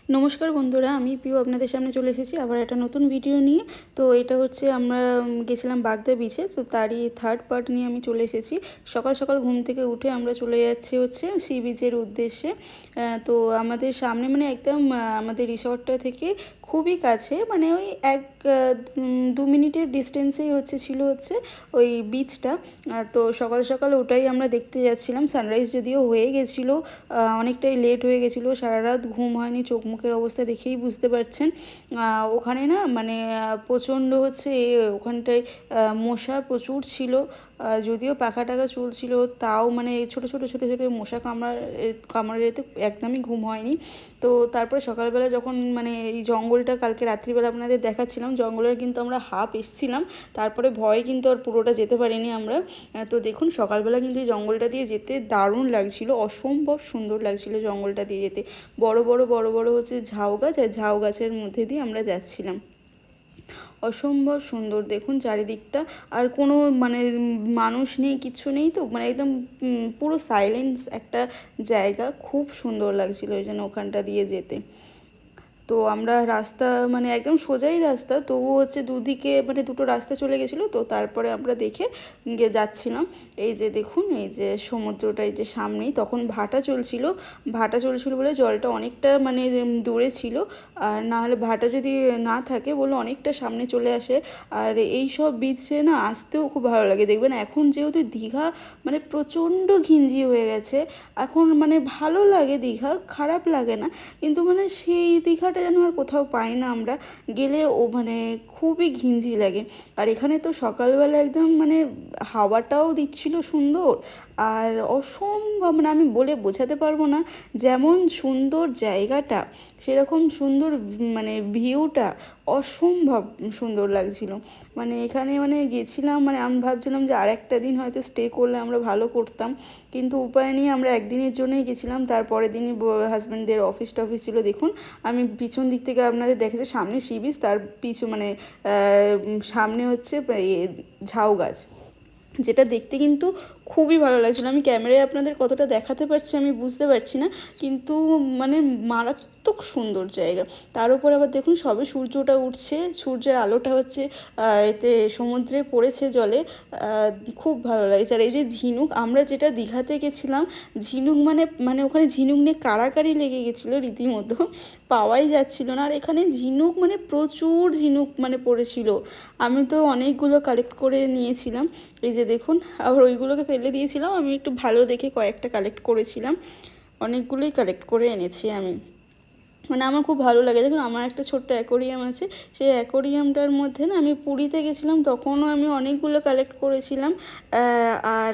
নমস্কার বন্ধুরা, আমি পিউ আপনাদের সামনে চলে এসেছি আবার একটা নতুন ভিডিও নিয়ে। তো এটা হচ্ছে আমরা গেছিলাম বাগদা বিচে, তো তারই থার্ড পার্ট নিয়ে আমি চলে এসেছি। সকাল সকাল ঘুম থেকে উঠে আমরা চলে যাচ্ছি হচ্ছে সি বিচের উদ্দেশ্যে। তো আমাদের সামনে মানে একদম আমাদের রিসর্টটা থেকে খুবই কাছে, মানে ওই 1-2 মিনিটের ডিস্টেন্সেই ছিল ওই বিচটা। তো সকাল সকাল ওটাই আমরা দেখতে যাচ্ছিলাম। সানরাইজ যদিও হয়ে গেছিলো, অনেকটাই লেট হয়ে গেছিলো, সারা রাত ঘুম হয়নি, চোখ মুখের অবস্থা দেখেই বুঝতে পারছেন। ওখানে না মানে প্রচণ্ড ওখানটায় মশা প্রচুর ছিল। যদিও পাখা টাকা চলছিল, তাও মানে ছোটো ছোটো ছোটো ছোটো মশা কামড়াতে একদমই ঘুম হয়নি। তো তারপরে সকালবেলা যখন মানে এই জঙ্গলটা কালকে রাত্রিবেলা আপনাদের দেখাচ্ছিলাম, জঙ্গলের কিন্তু আমরা হাফ এসছিলাম, তারপরে ভয়ে কিন্তু আর পুরোটা যেতে পারিনি আমরা। তো দেখুন সকালবেলা কিন্তু এই জঙ্গলটা দিয়ে যেতে দারুণ লাগছিল, অসম্ভব সুন্দর লাগছিল জঙ্গলটা দিয়ে যেতে। বড় বড় বড় বড় ঝাউ গাছ, আর ঝাউ গাছের মধ্যে দিয়ে আমরা যাচ্ছিলাম। অসম্ভব সুন্দর দেখুন চারিদিকটা। আর কোনো মানে মানুষ নেই, কিচ্ছু নেই, তো মানে একদম পুরো সাইলেন্স একটা জায়গা, খুব সুন্দর লাগছিল ওই জন্য ওখানটা দিয়ে যেতে। তো আমরা রাস্তা মানে একদম সোজাই রাস্তা, তবুও দুদিকে মানে দুটো রাস্তা চলে গেছিলো, তো তারপরে আমরা দেখে গিয়ে যাচ্ছিলাম। এই যে দেখুন, এই যে সমুদ্রটা এই যে সামনেই, তখন ভাটা চলছিল বলে জলটা অনেকটা মানে দূরে ছিল। আর না হলে ভাটা যদি না থাকে বলে অনেকটা সামনে চলে আসে। আর এই সব বিচে না আসতেও খুব ভালো লাগে। দেখবেন এখন যেহেতু দীঘা মানে প্রচণ্ড ঘিঞ্জি হয়ে গেছে, এখন মানে ভালো লাগে দীঘা, খারাপ লাগে না, কিন্তু মানে সেই দীঘাটা যেন আর কোথাও পাই না আমরা গেলে, মানে খুবই ঘিঞ্জি লাগে। আর এখানে তো সকালবেলা একদম মানে হাওয়াটাও দিচ্ছিল সুন্দর, আর অসম্ভব মানে আমি বলে বোঝাতে পারবো না, যেমন সুন্দর জায়গাটা সেরকম সুন্দর মানে ভিউটা অসম্ভব সুন্দর লাগছিল। মানে এখানে মানে গেছিলাম, মানে আমি ভাবছিলাম যে আর একটা দিন হয়তো স্টে করলে আমরা ভালো করতাম, কিন্তু উপায় নেই, আমরা একদিনের জন্যই গেছিলাম। তারপরের দিনই হাজব্যান্ডদের অফিস টফিস ছিল। দেখুন আমি পিছন দিক থেকে আপনাদের দেখাচ্ছি, সামনে সি বিচ, তার পিছু মানে সামনে ঝাউ গাছ, যেটা দেখতে কিন্তু খুবই ভালো লাগছিলো। আমি ক্যামেরায় আপনাদের কতটা দেখাতে পারছি আমি বুঝতে পারছি না, কিন্তু মানে মারাত্মক সুন্দর জায়গা। তার উপর আবার দেখুন সবে সূর্যটা উঠছে, সূর্যের আলোটা এতে সমুদ্রে পড়েছে জলে, খুব ভালো লাগছে। আর এই যে ঝিনুক, আমরা যেটা দীঘাতে গেছিলাম, ঝিনুক মানে মানে ওখানে ঝিনুক নিয়ে কাড়াকাড়ি লেগে গেছিলো রীতিমতো, পাওয়াই যাচ্ছিল না। আর এখানে ঝিনুক মানে প্রচুর ঝিনুক মানে পড়েছিল, আমি তো অনেকগুলো কালেক্ট করে নিয়েছিলাম। এই যে দেখুন, আবার ওইগুলোকে ফেলে দিয়েছিলাম, আমি একটু ভালো দেখে কয়েকটা কালেক্ট করেছিলাম, অনেকগুলোই কালেক্ট করে এনেছি আমি। মানে আমার খুব ভালো লাগে। দেখুন আমার একটা ছোট্ট অ্যাকোরিয়াম আছে, সেই অ্যাকোরিয়ামটার মধ্যে না আমি পুরীতে গেছিলাম, তখনও আমি অনেকগুলো কালেক্ট করেছিলাম। আর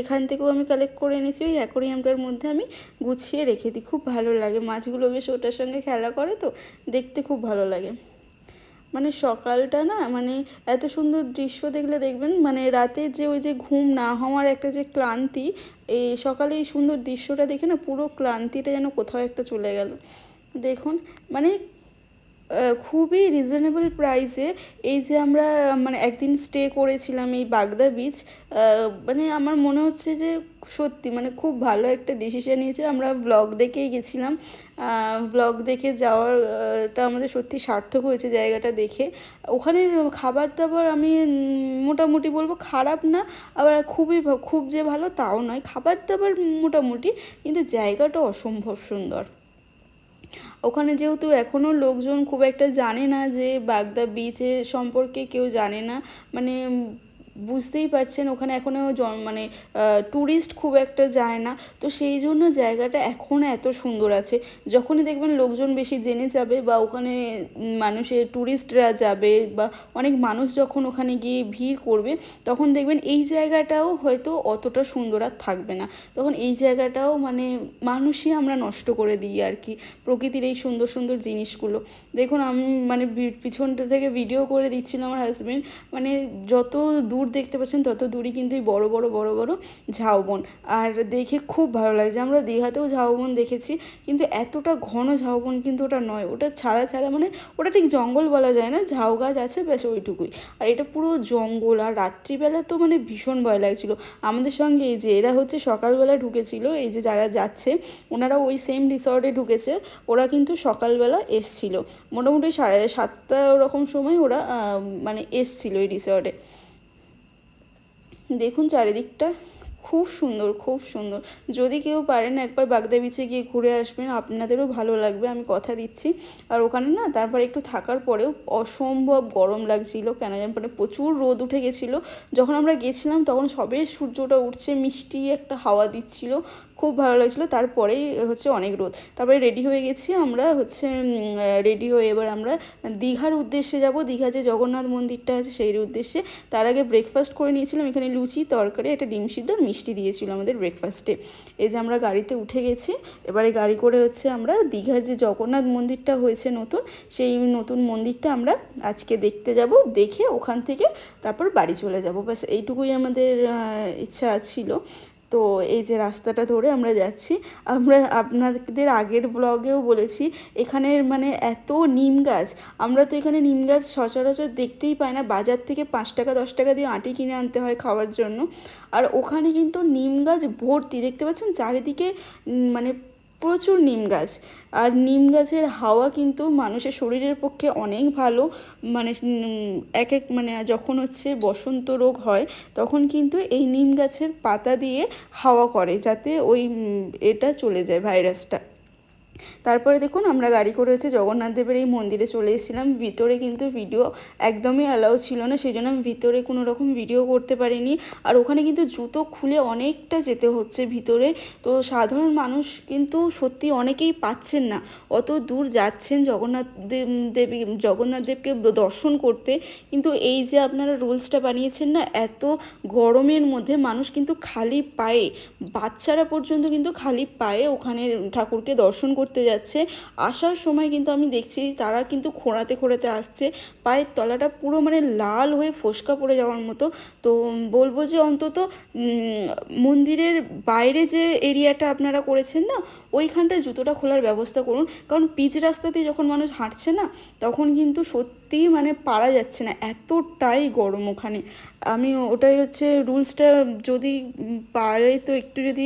এখান থেকেও আমি কালেক্ট করে এনেছি, ওই অ্যাকোরিয়ামটার মধ্যে আমি গুছিয়ে রেখে দিই, খুব ভালো লাগে। মাছগুলো বেশ ওটার সঙ্গে খেলা করে, তো দেখতে খুব ভালো লাগে। মানে সকালটা না মানে এত সুন্দর দৃশ্য দেখলে দেখবেন, মানে রাতের যে ওই যে ঘুম না হওয়ার একটা যে ক্লান্তি, এই সকালে এই সুন্দর দৃশ্যটা দেখে না পুরো ক্লান্তিটা যেন কোথাও একটা চলে গেল। দেখুন মানে খুবই রিজনেবল প্রাইসে এই যে আমরা মানে একদিন স্টে করেছিলাম এই বাগদা বিচ, মানে আমার মনে হচ্ছে যে সত্যি মানে খুব ভালো একটা ডিসিশন নিয়েছে। আমরা ব্লগ দেখেই গেছিলাম, ব্লগ দেখে যাওয়ারটা আমাদের সত্যি সার্থক হয়েছে জায়গাটা দেখে। ওখানে খাবার দাবার আমি মোটামুটি বলবো, খারাপ না, আবার খুব যে ভালো তাও নয়, খাবার দাবার মোটামুটি, কিন্তু জায়গাটা অসম্ভব সুন্দর। ওখানে যেহেতু এখনও লোকজন খুব একটা জানে না, যে বাগদা বিচের সম্পর্কে কেউ জানে না, মানে বুঝতেই পারছেন ওখানে এখনও মানে ট্যুরিস্ট খুব একটা যায় না, তো সেই জন্য জায়গাটা এখনও এত সুন্দর আছে। যখনই দেখবেন লোকজন বেশি জেনে যাবে, বা ওখানে ট্যুরিস্টরা যাবে, বা অনেক মানুষ যখন ওখানে গিয়ে ভিড় করবে, তখন দেখবেন এই জায়গাটাও হয়তো অতটা সুন্দর আর থাকবে না। তখন এই জায়গাটাও মানে মানুষই আমরা নষ্ট করে দিই আর কি, প্রকৃতির এই সুন্দর সুন্দর জিনিসগুলো। দেখুন আমি মানে পিছনটা থেকে ভিডিও করে দিচ্ছিলাম, আমার হাজব্যান্ড মানে যত দূর দূর দেখতে পাচ্ছেন তত দূরই কিন্তু এই বড় বড় বড় বড় ঝাউবন। আর দেখে খুব ভালো লাগছে। আমরা দীঘাতেও ঝাউবন দেখেছি, কিন্তু এতটা ঘন ঝাউবন কিন্তু ওটা নয়, ওটা ছাড়া ছাড়া মানে ওটা ঠিক জঙ্গল বলা যায় না, ঝাউ গাছ আছে ব্যাস ওইটুকুই। আর এটা পুরো জঙ্গল। আর রাত্রিবেলা তো মানে ভীষণ ভয় লাগছিল। আমাদের সঙ্গে এই যে এরা হচ্ছে সকালবেলা ঢুকেছিল, এই যে যারা যাচ্ছে ওনারা ওই সেম রিসর্টে ঢুকেছে, ওরা কিন্তু সকালবেলা এসছিল, মোটামুটি 7:30 ওরকম সময় ওরা মানে এসছিল এই রিসর্টে। দেখুন চারিদিকটা খুব সুন্দর, খুব সুন্দর। যদি কেউ পারেন একবার বাগদা বিচে গিয়ে ঘুরে আসবেন, আপনাদেরও ভালো লাগবে, আমি কথা দিচ্ছি। আর ওখানে না তারপরে একটু থাকার পরেও অসম্ভব গরম লাগছিল, কেন জানি মানে প্রচুর রোদ উঠে গেছিলো। যখন আমরা গেছিলাম তখন সবে সূর্যটা উঠছে, মিষ্টি একটা হাওয়া দিচ্ছিল, খুব ভালো লাগছিলো। তারপরেই হচ্ছে অনেক রোদ। তারপরে রেডি হয়ে গেছি আমরা, হচ্ছে রেডি হয়ে এবার আমরা দীঘার উদ্দেশ্যে যাব, দীঘা যে জগন্নাথ মন্দিরটা আছে সেই উদ্দেশ্যে। তার আগে ব্রেকফাস্ট করে নিয়েছিলাম, এখানে লুচি তরকারি একটা ডিম সিদ্ধ মিষ্টি দিয়েছিল আমাদের ব্রেকফাস্টে। এই যে আমরা গাড়িতে উঠে গেছি, এবারে গাড়ি করে হচ্ছে আমরা দীঘার যে জগন্নাথ মন্দিরটা হয়েছে নতুন, সেই নতুন মন্দিরটা আমরা আজকে দেখতে যাব। দেখে ওখান থেকে তারপর বাড়ি চলে যাব, ব্যাস এইটুকুই আমাদের ইচ্ছা ছিল। তো এই যে রাস্তাটা ধরে আমরা যাচ্ছি। আমরা আপনাদের আগের ব্লগেও বলেছি এখানের মানে এত নিম গাছ, আমরা তো এখানে নিম গাছ সচরাচর দেখতেই পাই না, বাজার থেকে 5 টাকা 10 টাকা দিয়ে আঁটি কিনে আনতে হয় খাওয়ার জন্য। আর ওখানে কিন্তু নিম গাছ ভর্তি, দেখতে পাচ্ছেন চারিদিকে মানে প্রচুর নিম গাছ। আর নিম গাছের হাওয়া কিন্তু মানুষের শরীরের পক্ষে অনেক ভালো। মানে এক এক মানে যখন হচ্ছে বসন্ত রোগ হয় তখন কিন্তু এই নিম গাছের পাতা দিয়ে হাওয়া করে, যাতে ওই এটা চলে যায় ভাইরাসটা। তারপরে দেখুন আমরা গাড়ি করে হচ্ছে জগন্নাথ দেবের এই মন্দিরে চলে এসেছিলাম। ভিতরে কিন্তু ভিডিও একদমই অ্যালাউ ছিল না, সেই জন্য আমি ভিতরে কোনো রকম ভিডিও করতে পারিনি। আর ওখানে কিন্তু জুতো খুলে অনেকটা যেতে হচ্ছে ভিতরে। তো সাধারণ মানুষ কিন্তু সত্যি অনেকেই পাচ্ছেন না, অত দূর যাচ্ছেন জগন্নাথ দেবকে দর্শন করতে, কিন্তু এই যে আপনারা রুলসটা বানিয়েছেন না, এত গরমের মধ্যে মানুষ কিন্তু খালি পায়ে, বাচ্চারা পর্যন্ত কিন্তু খালি পায়ে ওখানে ঠাকুরকে দর্শন করতে যাচ্ছে। আসার সময় কিন্তু আমি দেখছি তারা কিন্তু খোঁড়াতে খোঁড়াতে আসছে, পায়ের তলাটা পুরো মানে লাল হয়ে ফোস্কা পড়ে যাওয়ার মতো। তো বলবো যে অন্তত মন্দিরের বাইরে যে এরিয়াটা আপনারা করেছেন না, ওইখানটায় জুতোটা খোলার ব্যবস্থা করুন, কারণ পিচ রাস্তাতে যখন মানুষ হাঁটছে না তখন কিন্তু সত্যি মানে পারা যাচ্ছে না, এতটাই গরম ওখানে। আমি ওটাই হচ্ছে রুলসটা যদি পারে তো একটু যদি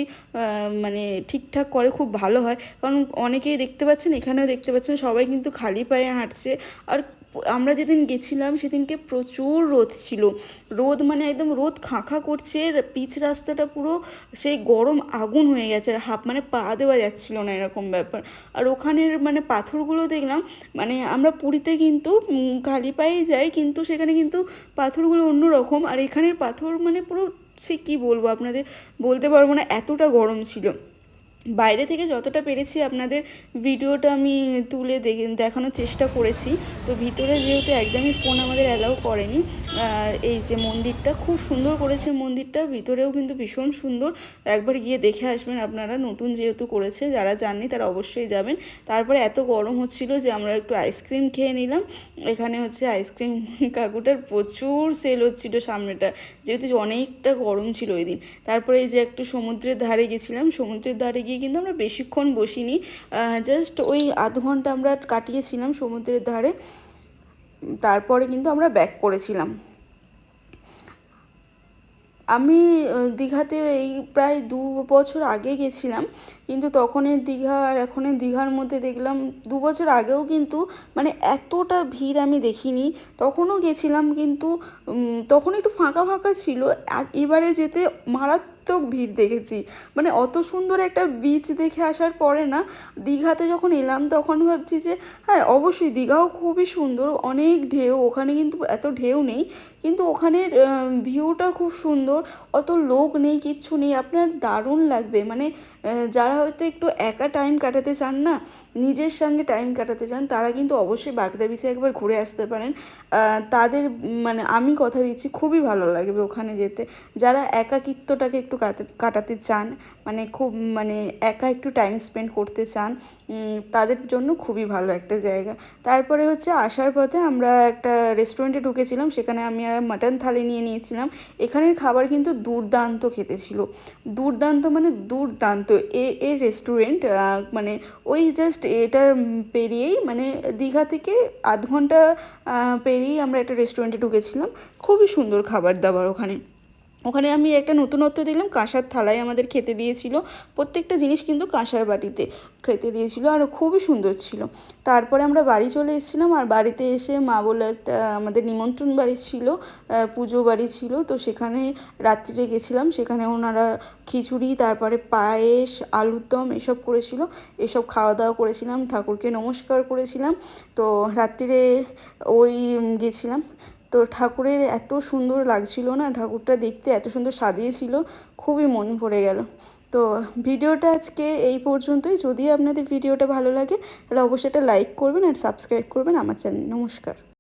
মানে ঠিকঠাক করে খুব ভালো হয়, কারণ অনেকেই দেখতে পাচ্ছেন, এখানেও দেখতে পাচ্ছেন সবাই কিন্তু খালি পায়ে হাঁটছে। আর আমরা যেদিন গেছিলাম সেদিনকে প্রচুর রোদ ছিল, রোদ মানে একদম রোদ খাঁ করছে, পিচ রাস্তাটা পুরো সেই গরম আগুন হয়ে গেছে, মানে পা দেওয়া যাচ্ছিল না এরকম ব্যাপার। আর ওখানের মানে পাথরগুলো দেখলাম, মানে আমরা পুরীতে কিন্তু খালি পায়েই যাই, কিন্তু সেখানে কিন্তু পাথরগুলো অন্য রকম, আর এখানের পাথর মানে পুরো সে কী বলবো আপনাদের, বলতে পারবো না, এতটা গরম ছিল। বাইরে থেকে যতটা পেরেছি আপনাদের ভিডিওটা আমি তুলে দেখানোর চেষ্টা করেছি। তো ভিতরে যেহেতু একদমই ফোন আমাদের অ্যালাউ করেনি। এই যে মন্দিরটা খুব সুন্দর করেছে, মন্দিরটা ভিতরেও কিন্তু ভীষণ সুন্দর, একবার গিয়ে দেখে আসবেন আপনারা, নতুন যেহেতু করেছে, যারা যাননি তারা অবশ্যই যাবেন। তারপরে এত গরম হচ্ছিল যে আমরা একটু আইসক্রিম খেয়ে নিলাম। এখানে হচ্ছে আইসক্রিম কাকুটার প্রচুর সেল হচ্ছিল সামনেটা, যেহেতু অনেকটা গরম ছিল ওই দিন। তারপরে এই যে একটু সমুদ্রের ধারে গেছিলাম, সমুদ্রের ধারে গিয়ে কিন্তু আমরা বেশিক্ষণ বসিনি, জাস্ট ওই আধ ঘন্টা আমরা কাটিয়েছিলাম সমুদ্রের ধারে, তারপরে কিন্তু আমরা ব্যাক করেছিলাম। আমি দীঘাতে এই প্রায় 2 বছর আগে গেছিলাম, কিন্তু তখনের দীঘা আর এখনের দীঘার মধ্যে দেখলাম 2 বছর আগেও কিন্তু মানে এতটা ভিড় আমি দেখিনি। তখনও গেছিলাম কিন্তু তখন একটু ফাঁকা ফাঁকা ছিল, এবারে যেতে মারাত্মক ভিড় দেখেছি। মানে অত সুন্দর একটা বিচ দেখে আসার পরে না, দীঘাতে যখন এলাম তখন ভাবছি যে হ্যাঁ অবশ্যই দীঘাও খুবই সুন্দর, অনেক ঢেউ, ওখানে কিন্তু এত ঢেউ নেই, কিন্তু ওখানের ভিউটা খুব সুন্দর, অত লোক নেই, কিচ্ছু নেই, আপনার দারুণ লাগবে। মানে যারা হয়তো একটু একা টাইম কাটাতে চান না, নিজের সঙ্গে টাইম কাটাতে চান, তারা কিন্তু অবশ্যই বাগদা বিচে একবার ঘুরে আসতে পারেন। তাদের মানে আমি কথা দিচ্ছি খুবই ভালো লাগবে ওখানে যেতে। যারা একাকিত্বটাকে একটু কাটাতে চান, মানে খুব মানে একা একটু টাইম স্পেন্ড করতে চান, তাদের জন্য খুবই ভালো একটা জায়গা। তারপরে হচ্ছে আসার পথে আমরা একটা রেস্টুরেন্টে ঢুকেছিলাম, সেখানে আমি আর মাটন থালি নিয়ে নিয়েছিলাম। এখানের খাবার কিন্তু দুর্দান্ত খেতে ছিল, দুর্দান্ত মানে দুর্দান্ত। এর রেস্টুরেন্ট মানে ওই জাস্ট এটা পেরিয়েই, মানে দীঘা থেকে আধ ঘন্টা পেরিয়েই আমরা একটা রেস্টুরেন্টে ঢুকেছিলাম। খুবই সুন্দর খাবার দাবার ওখানে। ওখানে আমি একটা নতুনত্ব দিলাম, কাঁসার থালায় আমাদের খেতে দিয়েছিল, প্রত্যেকটা জিনিস কিন্তু কাঁসার বাটিতে খেতে দিয়েছিল, আর খুবই সুন্দর ছিল। তারপরে আমরা বাড়ি চলে এসেছিলাম, আর বাড়িতে এসে মা বলে একটা আমাদের নিমন্ত্রণ বাড়ি ছিল, পুজো বাড়ি ছিল, তো সেখানে রাত্রিরে গেছিলাম। সেখানে ওনারা খিচুড়ি, তারপরে পায়েস, আলুর দম এসব করেছিল, এসব খাওয়া দাওয়া করেছিলাম, ঠাকুরকে নমস্কার করেছিলাম। তো রাত্রিরে ওই গেছিলাম। তো ঠাকুরের এত সুন্দর লাগছিল না, ঠাকুরটা দেখতে এত সুন্দর সাজিয়েছিল, খুবই মন ভরে গেল। তো ভিডিওটা আজকে এই পর্যন্তই। যদি আপনাদের ভিডিওটা ভালো লাগে তাহলে অবশ্যই একটা লাইক করবেন আর সাবস্ক্রাইব করবেন আমার চ্যানেল। নমস্কার।